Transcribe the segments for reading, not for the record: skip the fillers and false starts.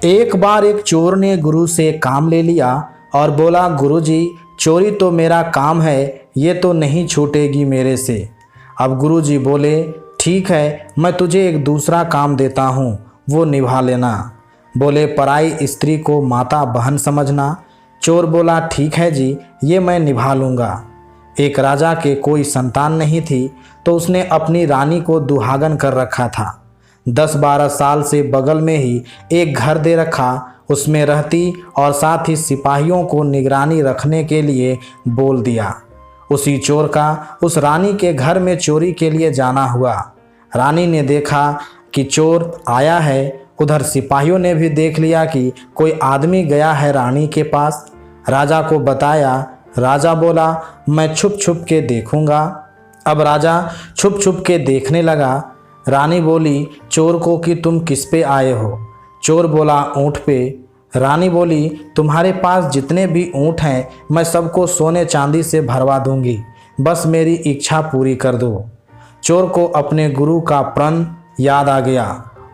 एक बार एक चोर ने गुरु से काम ले लिया और बोला, गुरुजी चोरी तो मेरा काम है, ये तो नहीं छूटेगी मेरे से। अब गुरुजी बोले, ठीक है, मैं तुझे एक दूसरा काम देता हूँ, वो निभा लेना। बोले, पराई स्त्री को माता बहन समझना। चोर बोला, ठीक है जी, ये मैं निभा लूँगा। एक राजा के कोई संतान नहीं थी, तो उसने अपनी रानी को दुहागन कर रखा था। 10-12 साल से बगल में ही एक घर दे रखा, उसमें रहती और साथ ही सिपाहियों को निगरानी रखने के लिए बोल दिया। उसी चोर का उस रानी के घर में चोरी के लिए जाना हुआ। रानी ने देखा कि चोर आया है, उधर सिपाहियों ने भी देख लिया कि कोई आदमी गया है रानी के पास। राजा को बताया। राजा बोला, मैं छुप छुप के देखूंगा। अब राजा छुप छुप के देखने लगा। रानी बोली चोर को कि तुम किस पे आए हो? चोर बोला, ऊँट पे। रानी बोली, तुम्हारे पास जितने भी ऊँट हैं मैं सबको सोने चांदी से भरवा दूंगी, बस मेरी इच्छा पूरी कर दो। चोर को अपने गुरु का प्रण याद आ गया।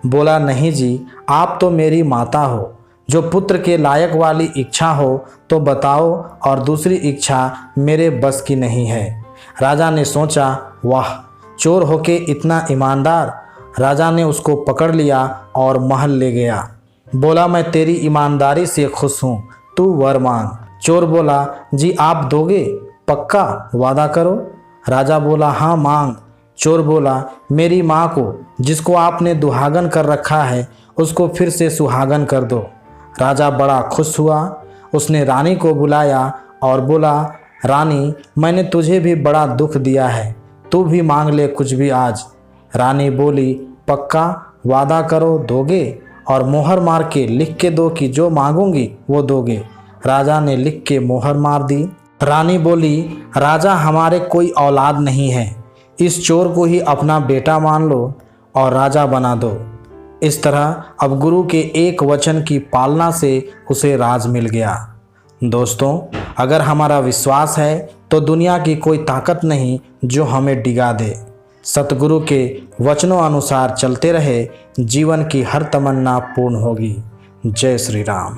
बोला, नहीं जी, आप तो मेरी माता हो, जो पुत्र के लायक वाली इच्छा हो तो बताओ, और दूसरी इच्छा मेरे बस की नहीं है। राजा ने सोचा, वाह, चोर होके इतना ईमानदार। राजा ने उसको पकड़ लिया और महल ले गया। बोला, मैं तेरी ईमानदारी से खुश हूँ, तू वर मांग। चोर बोला, जी आप दोगे? पक्का वादा करो। राजा बोला, हाँ मांग। चोर बोला, मेरी माँ को, जिसको आपने दुहागन कर रखा है, उसको फिर से सुहागन कर दो। राजा बड़ा खुश हुआ। उसने रानी को बुलाया और बोला, रानी, मैंने तुझे भी बड़ा दुख दिया है, तू भी मांग ले कुछ भी आज। रानी बोली, पक्का वादा करो दोगे? और मोहर मार के लिख के दो कि जो मांगूंगी वो दोगे। राजा ने लिख के मोहर मार दी। रानी बोली, राजा, हमारे कोई औलाद नहीं है, इस चोर को ही अपना बेटा मान लो और राजा बना दो। इस तरह अब गुरु के एक वचन की पालना से उसे राज मिल गया। दोस्तों, अगर हमारा विश्वास है तो दुनिया की कोई ताकत नहीं जो हमें डिगा दे। सतगुरु के वचनों अनुसार चलते रहे, जीवन की हर तमन्ना पूर्ण होगी। जय श्री राम।